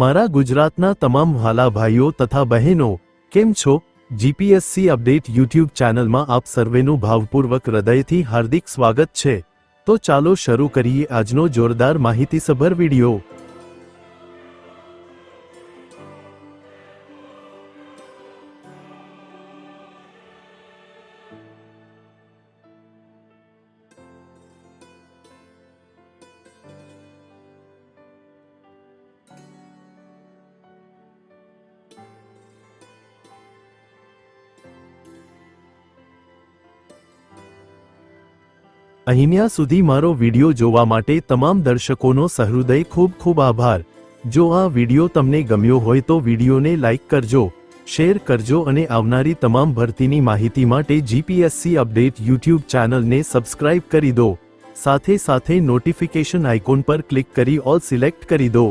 મારા ગુજરાતના તમામ વહાલા ભાઈઓ તથા બહેનો કેમ છો? જીપીએસસી અપડેટ યુટ્યુબ ચેનલમાં આપ સર્વેનું ભાવપૂર્વક હૃદયથી હાર્દિક સ્વાગત છે। તો ચાલો શરૂ કરીએ આજનો જોરદાર માહિતીસભર વિડિયો। અહીંયા સુધી મારો વિડિયો જોવા માટે તમામ દર્શકોનો સહૃદય ખૂબ ખૂબ આભાર। જો આ વિડિયો તમને ગમ્યો હોય તો વિડિયોને લાઈક કરજો, શેર કરજો અને આવનારી તમામ ભરતીની માહિતી માટે જીપીએસસી અપડેટ યુટ્યુબ ચેનલને સબસ્ક્રાઇબ કરી દો। સાથે સાથે નોટિફિકેશન આઇકોન પર ક્લિક કરી ઓલ સિલેક્ટ કરી દો।